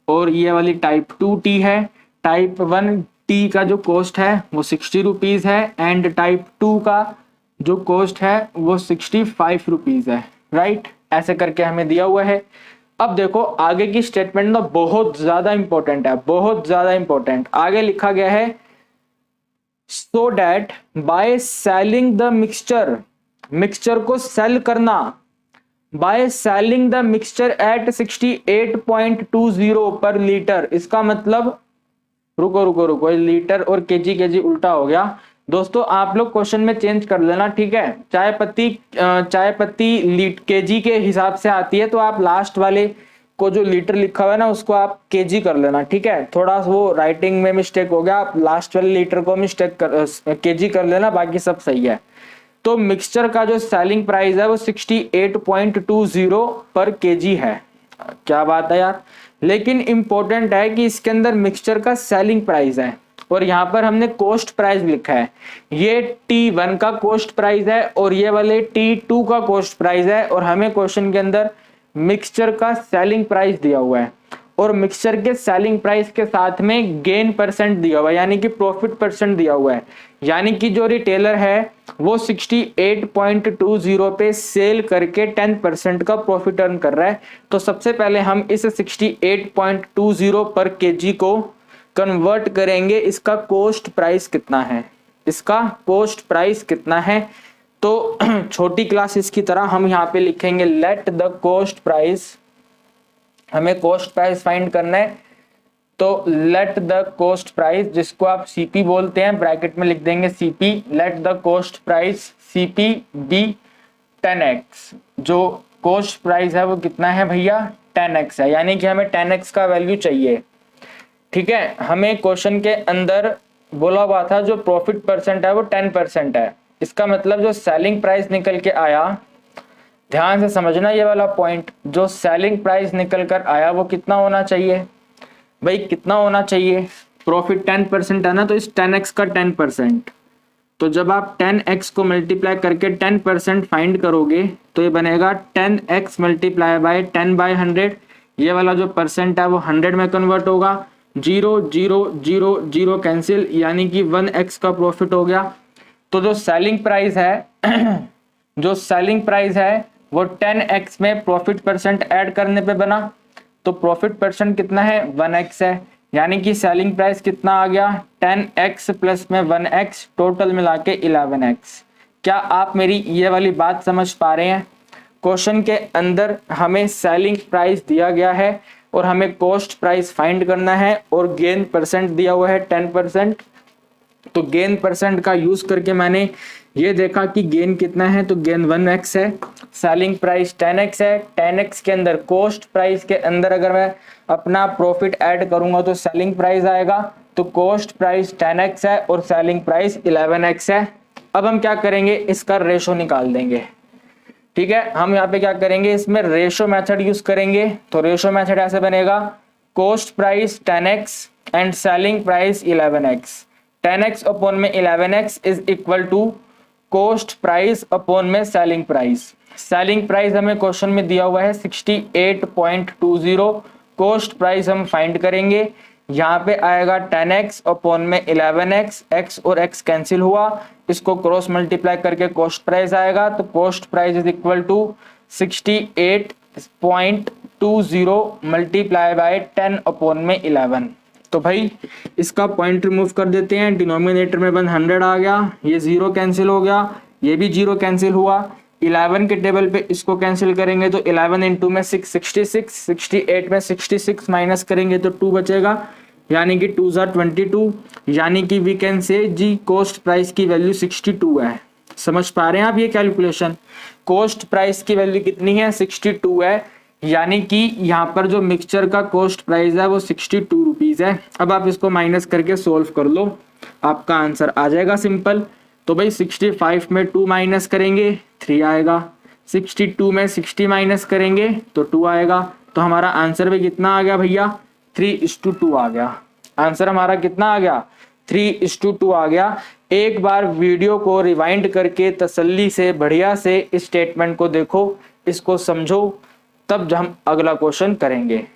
और ये वाली टाइप 2 टी है। टाइप 1 टी का जो कॉस्ट है वो 60 रुपीज है एंड टाइप 2 का जो कॉस्ट है वो 65 रुपीज है, राइट। ऐसे करके हमें दिया हुआ है। अब देखो आगे की स्टेटमेंट ना बहुत ज्यादा इंपॉर्टेंट है, बहुत ज्यादा इंपॉर्टेंट। आगे लिखा गया है so that by selling the mixture, mixture को सेल करना, by selling the mixture eight 68.20 पर लीटर। इसका मतलब रुको रुको रुको, लीटर और केजी उल्टा हो गया। दोस्तों आप लोग क्वेश्चन में चेंज कर लेना, ठीक है। चाय पत्ती केजी के हिसाब से आती है, तो आप लास्ट वाले को जो लीटर लिखा हुआ है ना उसको आप केजी कर लेना, ठीक है। थोड़ा वो राइटिंग में मिस्टेक हो गया, आप लास्ट वाले लीटर को केजी कर लेना, बाकी सब सही है। तो मिक्सचर का जो सेलिंग प्राइस है वो 68.20 पर केजी है। क्या बात है यार। लेकिन इंपॉर्टेंट है कि इसके अंदर मिक्सचर का सेलिंग प्राइस है और यहाँ पर हमने कॉस्ट प्राइस लिखा है। ये T1 का कॉस्ट प्राइस है और ये वाले T2 का कॉस्ट प्राइस है और हमें क्वेश्चन के अंदर मिक्सचर का सेलिंग प्राइस दिया हुआ है और मिक्सचर के सेलिंग प्राइस के साथ में गेन परसेंट दिया हुआ है, यानी कि प्रॉफिट परसेंट दिया हुआ है। यानी कि जो रिटेलर है वो 68.20 पे सेल करके 10% का प्रॉफिट अर्न कर रहा है। तो सबसे पहले हम इस 68.20 पर केजी को कन्वर्ट करेंगे, इसका कॉस्ट प्राइस कितना है, इसका कॉस्ट प्राइस कितना है। तो छोटी क्लासेस की तरह हम यहाँ पे लिखेंगे लेट द कॉस्ट प्राइस, हमें कॉस्ट प्राइस फाइंड करना है। तो लेट द कॉस्ट प्राइस, जिसको आप सीपी बोलते हैं, ब्रैकेट में लिख देंगे CP, let the cost price CP be 10x। जो कॉस्ट प्राइस है वो कितना है भैया, 10x है, यानी कि हमें 10x का वैल्यू चाहिए, ठीक है। हमें क्वेश्चन के अंदर बोला हुआ था जो प्रॉफिट परसेंट है वो 10% है। इसका मतलब जो सेलिंग प्राइस निकल के आया, ध्यान से समझना ये वाला पॉइंट, जो सेलिंग प्राइस निकल कर आया वो कितना होना चाहिए भाई, कितना होना चाहिए। प्रॉफिट 10% है ना, तो इस 10x का 10%, तो जब आप 10x को मल्टीप्लाई करके 10% फाइंड करोगे तो ये बनेगा 10x मल्टीप्लाई बाय 10/100। ये वाला जो परसेंट है वो 100 में कन्वर्ट होगा, 0 0 0 0 कैंसिल, यानी कि 1x का प्रॉफिट हो गया। तो जो सेलिंग प्राइस है जो सेलिंग प्राइस है वो 10x में प्रॉफिट परसेंट ऐड करने पे बना, तो प्रॉफिट परसेंट कितना है 1x है, यानी कि सेलिंग प्राइस कितना आ गया 10x प्लस में 1x, टोटल मिला के 11x। क्या आप मेरी ये वाली बात समझ पा रहे हैं। क्वेश्चन के अंदर हमें सेलिंग प्राइस दिया गया है और हमें कॉस्ट प्राइस फाइंड करना है और गेन परसेंट दिया हुआ है 10%। तो गेन परसेंट का यूज करके मैंने ये देखा कि गेन कितना है, तो गेन 1x है, सेलिंग प्राइस 10x है, 10x के अंदर कॉस्ट प्राइस के अंदर अगर मैं अपना प्रॉफिट ऐड करूंगा तो सेलिंग प्राइस आएगा, तो कॉस्ट प्राइस 10x है और सेलिंग प्राइस 11x है। अब हम क्या करेंगे, इसका रेशो निकाल देंगे, ठीक है। हम यहाँ पे क्या करेंगे, इसमें रेशो मेथड यूज करेंगे। तो रेशो मेथड ऐसे बनेगा, cost price 10x and selling price 11x, 10x upon में 11x is equal to cost price upon में सेलिंग प्राइस। सेलिंग प्राइस हमें क्वेश्चन में दिया हुआ है 68.20, कॉस्ट प्राइस हम फाइंड करेंगे, यहाँ पे आएगा 10x अपॉन में 11x, x और x कैंसिल हुआ, इसको क्रॉस मल्टीप्लाई करके कॉस्ट प्राइस आएगा, तो cost price is equal to 68.20 multiply by 10 upon में 11। तो भाई इसका पॉइंट रिमूव कर देते हैं, डिनोमिनेटर में 100 आ गया, ये 0 कैंसिल हो गया, ये भी 0 कैंसिल हुआ, 11 के टेबल पे इसको कैंसिल करेंगे तो 11 इंटू में 666, 68 में 66 माइनस करेंगे तो 2 बचेगा, यानी कि 2 ज़ा 22, यानी कि वी कैन से जी कॉस्ट प्राइस की वैल्यू 62 है। समझ पा रहे हैं आप ये कैलकुलेशन, कॉस्ट प्राइस की वैल्यू कितनी है 62 है, यानी कि यहाँ पर जो मिक्सचर का कॉस्ट प्राइस है वो 62 रुपीज है। अब आप इसको माइनस करके सोल्व कर लो, आपका आंसर आ जाएगा सिंपल। तो भाई 65 में 2 माइनस करेंगे 3 आएगा, 62 में 60 माइनस करेंगे तो 2 आएगा, तो हमारा आंसर भी कितना आ गया भैया 3:2 आ गया। आंसर हमारा कितना आ गया 3:2 आ गया। एक बार वीडियो को रिवाइंड करके तसल्ली से बढ़िया से इस स्टेटमेंट को देखो, इसको समझो, तब हम अगला क्वेश्चन करेंगे।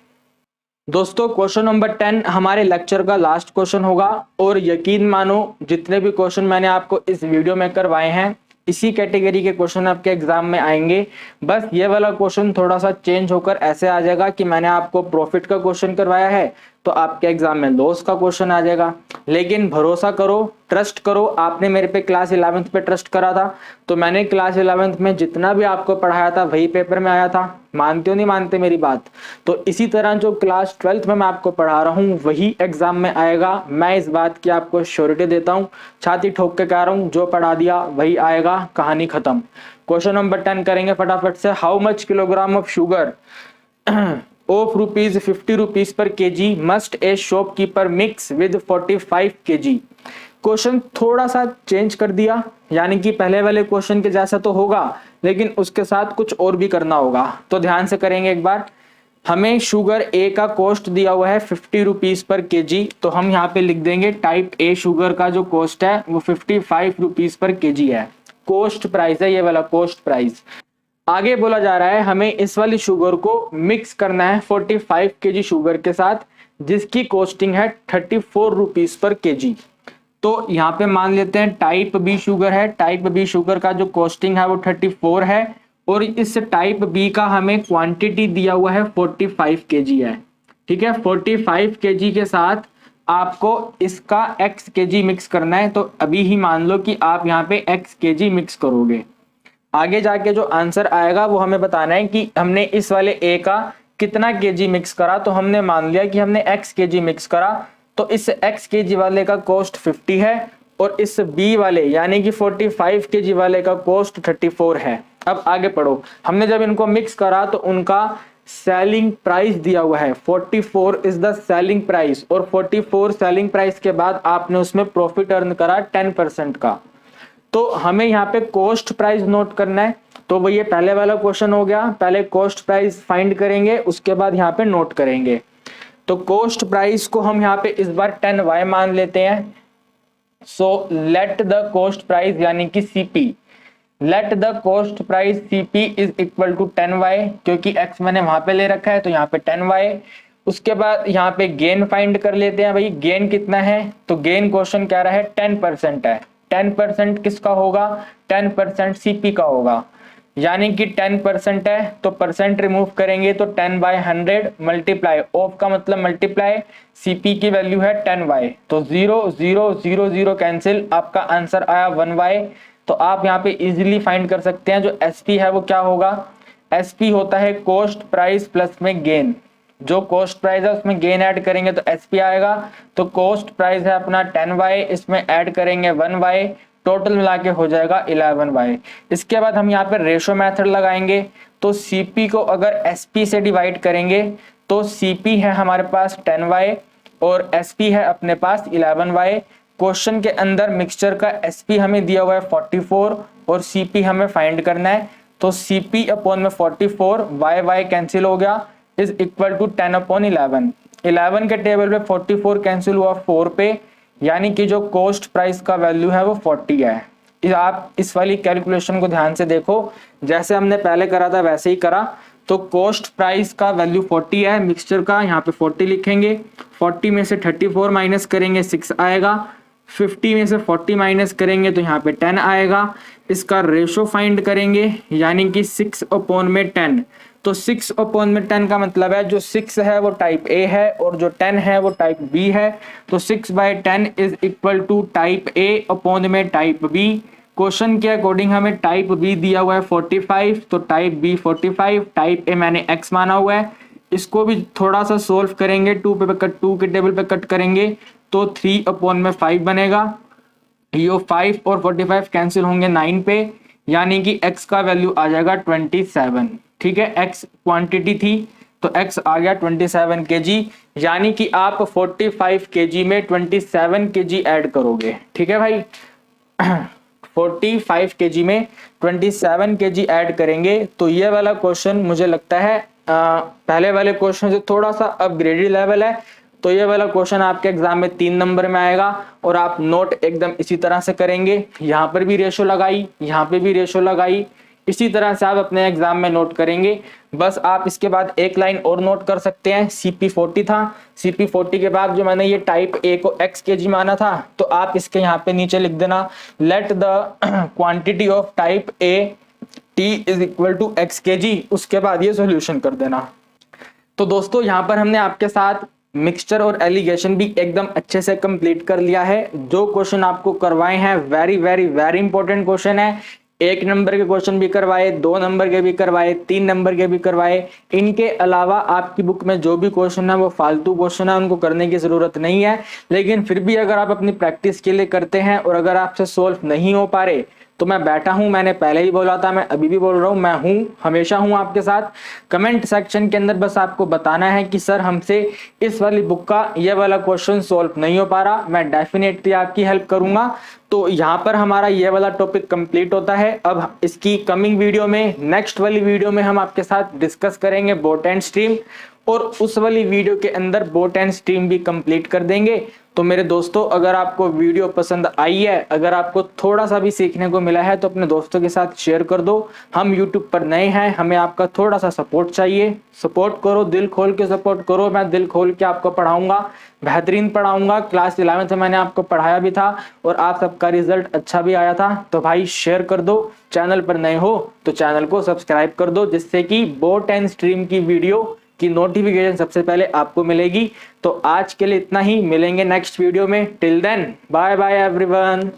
दोस्तों क्वेश्चन नंबर 10 हमारे लेक्चर का लास्ट क्वेश्चन होगा, और यकीन मानो जितने भी क्वेश्चन मैंने आपको इस वीडियो में करवाए हैं इसी कैटेगरी के क्वेश्चन आपके एग्जाम में आएंगे। बस ये वाला क्वेश्चन थोड़ा सा चेंज होकर ऐसे आ जाएगा कि मैंने आपको प्रॉफिट का क्वेश्चन करवाया है तो आपके एग्जाम में लॉस का क्वेश्चन आ जाएगा। लेकिन भरोसा करो, ट्रस्ट करो, आपने मेरे पे क्लास 11th पे ट्रस्ट करा था, तो मैंने क्लास 11th में जितना भी आपको पढ़ाया था वही पेपर में आया था। मानते हो नहीं मानते मेरी बात? तो इसी तरह जो क्लास 12th में मैं आपको पढ़ा रहा हूँ वही एग्जाम में आएगा। मैं इस बात की आपको श्योरिटी देता हूँ, छाती ठोक के कह रहा हूँ, जो पढ़ा दिया वही आएगा, कहानी खत्म। क्वेश्चन नंबर 10 करेंगे फटाफट से। How much kilogram of sugar of rupees 50 rupees per kg must a shopkeeper mix with 45 kg? Question थोड़ा सा चेंज कर दिया, यानी कि पहले वाले क्वेश्चन के जैसा तो होगा लेकिन उसके साथ कुछ और भी करना होगा। तो ध्यान से करेंगे एक बार। हमें शुगर ए का कॉस्ट दिया हुआ है 50 रुपीज पर केजी, तो हम यहाँ पे लिख देंगे टाइप ए शुगर का जो कॉस्ट है वो 55 रुपीज पर केजी है। कॉस्ट प्राइस है ये वाला, कॉस्ट प्राइस। आगे बोला जा रहा है हमें इस वाली शुगर को मिक्स करना है 45 केजी शुगर के साथ, जिसकी कॉस्टिंग है 34 रुपीज पर केजी। तो यहाँ पे मान लेते हैं टाइप बी शुगर है, टाइप बी शुगर का जो कॉस्टिंग है वो 34 है, और इस टाइप बी का हमें क्वांटिटी दिया हुआ है 45 केजी है। ठीक है, 45 केजी के साथ आपको इसका x केजी मिक्स करना है। तो अभी ही मान लो कि आप यहाँ पे x केजी मिक्स करोगे, आगे जाके जो आंसर आएगा वो हमें बताना है कि हमने इस वाले ए का कितना केजी मिक्स करा। तो हमने मान लिया कि हमने x केजी मिक्स करा, तो इस x केजी वाले का कॉस्ट 50 है और इस b वाले यानी कि 45 केजी वाले का कॉस्ट 34 है। अब आगे पढ़ो। हमने जब इनको मिक्स करा तो उनका सेलिंग प्राइस दिया हुआ है 44 इज द सेलिंग प्राइस, और 44 सेलिंग प्राइस के बाद आपने उसमें प्रॉफिट अर्न करा 10% का। तो हमें यहाँ पे कॉस्ट प्राइस नोट करना है। तो वो ये पहले वाला क्वेश्चन हो गया, पहले कॉस्ट प्राइस फाइंड करेंगे उसके बाद यहाँ पे नोट करेंगे। तो कॉस्ट प्राइस को हम यहाँ पे इस बार 10y मान लेते हैं। So let the cost price यानी कि CP, let the cost price CP is equal to 10y, क्योंकि x मैंने वहां पे ले रखा है तो यहाँ पे 10y। उसके बाद यहाँ पे गेन फाइंड कर लेते हैं। भाई गेन कितना है? तो गेन क्वेश्चन कह रहा है 10% है। 10% किसका होगा? 10% CP का होगा, यानी कि 10% है तो परसेंट रिमूव करेंगे तो 10/100 मल्टीप्लाई, ऑफ का मतलब मल्टीप्लाई, CP की वैल्यू है 10y, तो 0 0 0 0 कैंसिल, आपका आंसर आया 1y। तो आप यहाँ पे इजीली फाइंड कर सकते हैं जो SP है वो क्या होगा। SP होता है कॉस्ट प्राइस प्लस में गेन, जो कॉस्ट प्राइस है उसमें गेन ऐड करेंगे तो SP आएगा। तो कॉस्ट प्राइस है अपना 10y, इसमें ऐड करेंगे 1y, टोटल मिला के हो जाएगा 11y। इसके बाद हम यहाँ पे रेशो मेथड लगाएंगे। तो CP को अगर SP से डिवाइड करेंगे तो CP है हमारे पास 10y और SP है अपने पास 11y। क्वेश्चन के अंदर मिक्सचर का SP हमें दिया हुआ है 44 और CP हमें फाइंड करना है। तो CP अपॉन में 44, y कैंसिल हो गया, इज इक्वल टू 10/11। 11 के टेबल पे 44 कैंसिल हुआ 4 पे, यानी कि जो कॉस्ट प्राइस का वैल्यू है वो 40 है। आप इस वाली कैलकुलेशन को ध्यान से देखो, जैसे हमने पहले करा था वैसे ही करा। तो कॉस्ट प्राइस का वैल्यू 40 है, मिक्सचर का यहाँ पे 40 लिखेंगे, 40 में से 34 माइनस करेंगे 6 आएगा, 50 में से 40 माइनस करेंगे तो यहाँ पे 10 आएगा। इसका रेशो फाइंड करेंगे यानी कि 6 अपॉन में 10। तो 6 अपॉन में 10 का मतलब है जो 6 है वो टाइप A है और जो 10 है वो टाइप B है। तो 6/10 is equal to type A upon में टाइप B। क्वेश्चन के अकॉर्डिंग हमें टाइप B दिया हुआ है 45, तो टाइप B 45, टाइप A मैंने x माना हुआ है। इसको भी थोड़ा सा सोल्व करेंगे, 2 के टेबल पे कट करेंगे तो 3 अपॉन में 5 बनेगा। ये 5 और 45 कैंसिल होंगे 9 पे, यानी कि x का वैल्यू आ जाएगा 27। ठीक है, x क्वांटिटी थी तो x आ गया 27 kg, यानी कि आप 45 kg में 27 kg ऐड करोगे। ठीक है भाई 45 kg में 27 kg ऐड करेंगे। तो ये वाला क्वेश्चन मुझे लगता है पहले वाले क्वेश्चन से थोड़ा सा अपग्रेडेड लेवल है। तो ये वाला क्वेश्चन आपके एग्जाम में 3 नंबर में आएगा और आप नोट एकदम इसी तरह से करेंगे। यहाँ पर भी रेशो लगाई, यहाँ पे भी रेशो लगाई, इसी तरह से आप अपने एग्जाम में नोट करेंगे। बस आप इसके बाद एक लाइन और नोट कर सकते हैं, CP40 था, CP40 के बाद जो मैंने ये टाइप ए को x kg माना था, तो आप इसके यहाँ पे नीचे लिख देना let the quantity of type A t is equal to x kg, उसके बाद ये सॉल्यूशन कर देना। तो दोस्तों यहाँ पर हमने आपके साथ मिक्सचर और एलिगेशन भी एकदम अच्छे से कंप्लीट कर लिया है। जो क्वेश्चन आपको करवाए हैं very very very important question है। 1 नंबर के क्वेश्चन भी करवाए, 2 नंबर के भी करवाए, 3 नंबर के भी करवाए। इनके अलावा आपकी बुक में जो भी क्वेश्चन है वो फालतू क्वेश्चन है, उनको करने की जरूरत नहीं है। लेकिन फिर भी अगर आप अपनी प्रैक्टिस के लिए करते हैं और अगर आपसे सोल्व नहीं हो पा रहे, तो मैं बैठा हूं, मैंने पहले ही बोला था, मैं अभी भी बोल रहा हूं, मैं हूं, हमेशा हूं आपके साथ। कमेंट सेक्शन के अंदर बस आपको बताना है कि सर हमसे इस वाली बुक का ये वाला क्वेश्चन सॉल्व नहीं हो पा रहा, मैं डेफिनेटली आपकी हेल्प करूंगा। तो यहाँ पर हमारा ये वाला टॉपिक कंप्लीट होता है। अब इसकी कमिंग वीडियो में, नेक्स्ट वाली वीडियो में हम आपके साथ डिस्कस करेंगे बोट एंड स्ट्रीम, और उस वाली वीडियो के अंदर बोट एंड स्ट्रीम भी कंप्लीट कर देंगे। तो मेरे दोस्तों, अगर आपको वीडियो पसंद आई है, अगर आपको थोड़ा सा भी सीखने को मिला है, तो अपने दोस्तों के साथ शेयर कर दो। हम यूट्यूब पर नए हैं, हमें आपका थोड़ा सा सपोर्ट चाहिए। सपोर्ट करो, दिल खोल के सपोर्ट करो, मैं दिल खोल के आपको पढ़ाऊंगा, बेहतरीन पढ़ाऊंगा। क्लास 11 से मैंने आपको पढ़ाया भी था और आप सबका रिजल्ट अच्छा भी आया था। तो भाई शेयर कर दो, चैनल पर नए हो तो चैनल को सब्सक्राइब कर दो, जिससे कि बोट एंड स्ट्रीम की वीडियो की नोटिफिकेशन सबसे पहले आपको मिलेगी। तो आज के लिए इतना ही, मिलेंगे नेक्स्ट वीडियो में। Till then bye bye everyone.